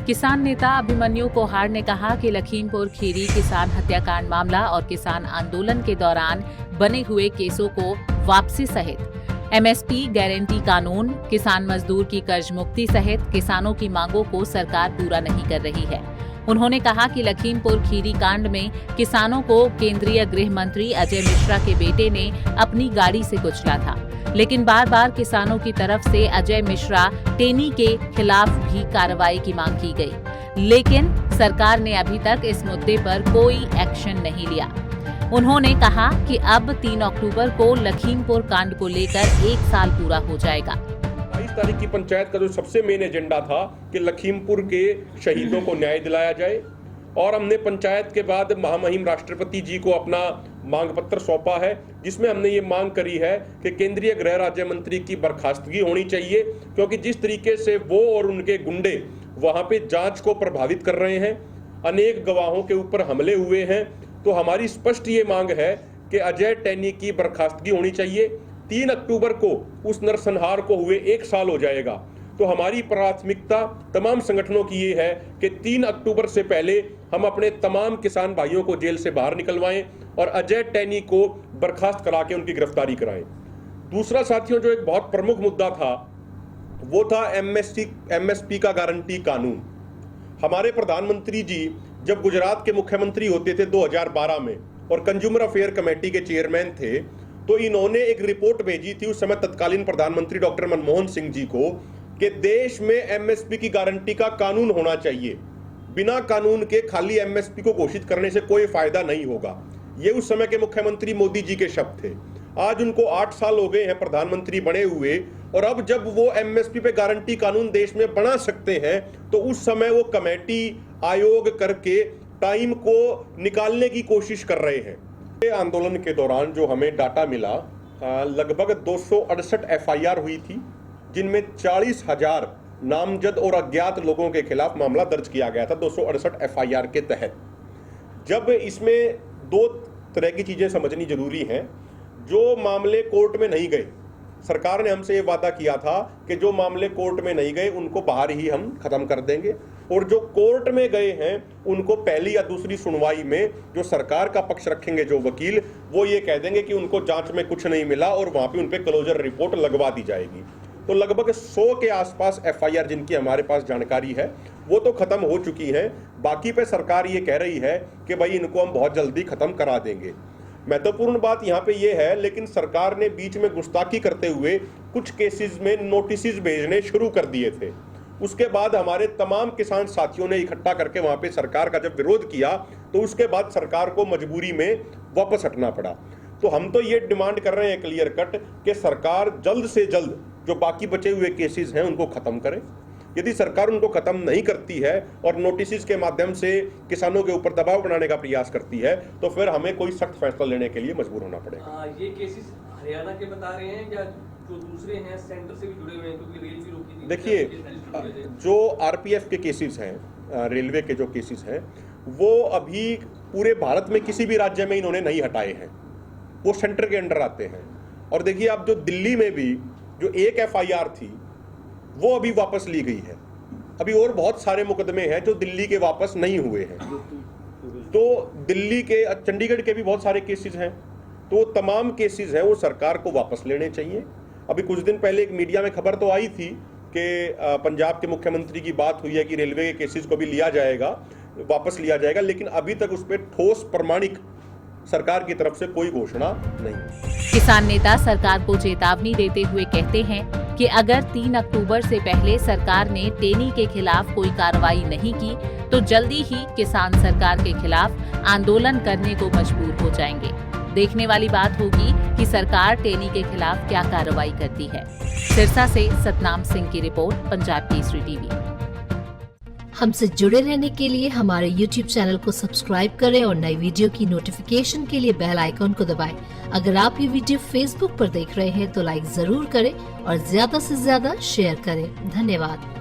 किसान नेता अभिमन्यु कोहाड़ ने कहा कि लखीमपुर खीरी किसान हत्याकांड मामला और किसान आंदोलन के दौरान बने हुए केसों को वापसी सहित एमएसपी गारंटी कानून, किसान मजदूर की कर्ज मुक्ति सहित किसानों की मांगों को सरकार पूरा नहीं कर रही है। उन्होंने कहा कि लखीमपुर खीरी कांड में किसानों को केंद्रीय गृह मंत्री अजय मिश्रा के बेटे ने अपनी गाड़ी से कुचला था, लेकिन बार बार किसानों की तरफ से अजय मिश्रा टेनी के खिलाफ भी कार्रवाई की मांग की गई, लेकिन सरकार ने अभी तक इस मुद्दे पर कोई एक्शन नहीं लिया। उन्होंने कहा कि अब 3 अक्टूबर को लखीमपुर कांड को लेकर 1 साल पूरा हो जाएगा। 22 तारीख की पंचायत का जो सबसे मेन एजेंडा था कि लखीमपुर के शहीदों को न्याय दिलाया जाए, और हमने पंचायत के बाद महामहिम राष्ट्रपति जी को अपना मांग पत्र सौंपा है, जिसमें हमने ये मांग करी है कि केंद्रीय गृह राज्य मंत्री की बर्खास्तगी होनी चाहिए, क्योंकि जिस तरीके से वो और उनके गुंडे वहां पे जांच को प्रभावित कर रहे हैं, अनेक गवाहों के ऊपर हमले हुए हैं, तो हमारी स्पष्ट ये मांग है कि अजय टेनी की बर्खास्तगी होनी चाहिए। 3 अक्टूबर को उस नरसंहार को हुए 1 साल हो जाएगा, तो हमारी प्राथमिकता तमाम संगठनों की ये है कि 3 अक्टूबर से पहले हम अपने तमाम किसान भाइयों को जेल से बाहर निकलवाएं और अजय टेनी को बर्खास्त करा के उनकी गिरफ्तारी कराएं। दूसरा साथियों, जो एक बहुत प्रमुख मुद्दा था वो था एमएसपी का गारंटी कानून। हमारे प्रधानमंत्री जी जब गुजरात के मुख्यमंत्री होते थे 2012 में और कंज्यूमर अफेयर कमेटी के चेयरमैन थे, तो इन्होंने एक रिपोर्ट भेजी थी उस समय तत्कालीन प्रधानमंत्री डॉक्टर मनमोहन सिंह जी को कि देश में एमएसपी की गारंटी का कानून होना चाहिए। बिना कानून के खाली एमएसपी को घोषित करने से कोई फायदा नहीं होगा। ये उस समय के मुख्यमंत्री मोदी जी के शब्द थे। आज उनको 8 साल हो गए हैं प्रधानमंत्री बने हुए, और अब जब वो एमएसपी पे गारंटी कानून देश में बना सकते हैं तो उस समय वो कमेटी आयोग करके टाइम को निकालने की कोशिश कर रहे हैं। आंदोलन के दौरान जो हमें डाटा मिला, लगभग 268 एफआईआर हुई थी, जिनमें 40,000 नामजद और अज्ञात लोगों के खिलाफ मामला दर्ज किया गया था 268 एफआईआर के तहत। जब इसमें 2 तरह की चीजें समझनी जरूरी हैं। जो मामले कोर्ट में नहीं गए, सरकार ने हमसे ये वादा किया था कि जो मामले कोर्ट में नहीं गए उनको बाहर ही हम खत्म कर देंगे, और जो कोर्ट में गए हैं उनको पहली या दूसरी सुनवाई में जो सरकार का पक्ष रखेंगे जो वकील, वो ये कह देंगे कि उनको जांच में कुछ नहीं मिला और वहां पे उन पे क्लोजर रिपोर्ट लगवा दी जाएगी। तो लगभग 100 के आसपास एफआईआर जिनकी हमारे पास जानकारी है वो तो खत्म हो चुकी हैं। बाकी पे सरकार ये कह रही है कि भाई इनको हम बहुत जल्दी खत्म करा देंगे। महत्वपूर्ण बात यहाँ पे ये है, लेकिन सरकार ने बीच में गुस्ताखी करते हुए कुछ केसेस में नोटिस भेजने शुरू कर दिए थे। उसके बाद हमारे तमाम किसान साथियों ने इकट्ठा करके वहां पे सरकार का जब विरोध किया, तो उसके बाद सरकार को मजबूरी में वापस हटना पड़ा। तो हम तो ये डिमांड कर रहे हैं क्लियर कट कि सरकार जल्द से जल्द जो बाकी बचे हुए केसेस हैं उनको खत्म करे। यदि सरकार उनको खत्म नहीं करती है और नोटिस के माध्यम से किसानों के ऊपर दबाव बनाने का प्रयास करती है, तो फिर हमें कोई सख्त फैसला लेने के लिए मजबूर होना पड़ेगा। ये केसेस हरियाणा के बता रहे हैं या जो दूसरे हैं सेंटर से भी जुड़े हुए हैं, क्योंकि रेल भी रोकी थी? देखिए, जो आरपीएफ के केसेस हैं, रेलवे के जो केसेस हैं, वो अभी पूरे भारत में किसी भी राज्य में इन्होंने नहीं हटाए हैं, वो सेंटर के अंडर आते हैं। और देखिए, अब जो दिल्ली में भी जो एक एफआईआर थी वो अभी वापस ली गई है। अभी और बहुत सारे मुकदमे हैं जो दिल्ली के वापस नहीं हुए हैं। तो दिल्ली के, चंडीगढ़ के भी बहुत सारे केसेस हैं, तो तमाम केसेस हैं वो सरकार को वापस लेने चाहिए। अभी कुछ दिन पहले एक मीडिया में खबर तो आई थी कि पंजाब के मुख्यमंत्री की बात हुई है कि रेलवे के केसेस को भी लिया जाएगा, वापस लिया जाएगा, लेकिन अभी तक उस पर ठोस प्रमाणिक सरकार की तरफ से कोई घोषणा नहीं। किसान नेता सरकार को चेतावनी देते हुए कहते हैं कि अगर 3 अक्टूबर से पहले सरकार ने टेनी के खिलाफ कोई कार्रवाई नहीं की तो जल्दी ही किसान सरकार के खिलाफ आंदोलन करने को मजबूर हो जाएंगे। देखने वाली बात होगी कि सरकार टेनी के खिलाफ क्या कार्रवाई करती है। सिरसा से सतनाम सिंह की रिपोर्ट, पंजाब केसरी टीवी। हमसे जुड़े रहने के लिए हमारे YouTube चैनल को सब्सक्राइब करें और नई वीडियो की नोटिफिकेशन के लिए बेल आइकॉन को दबाएं। अगर आप ये वीडियो Facebook पर देख रहे हैं तो लाइक जरूर करें और ज्यादा से ज्यादा शेयर करें। धन्यवाद।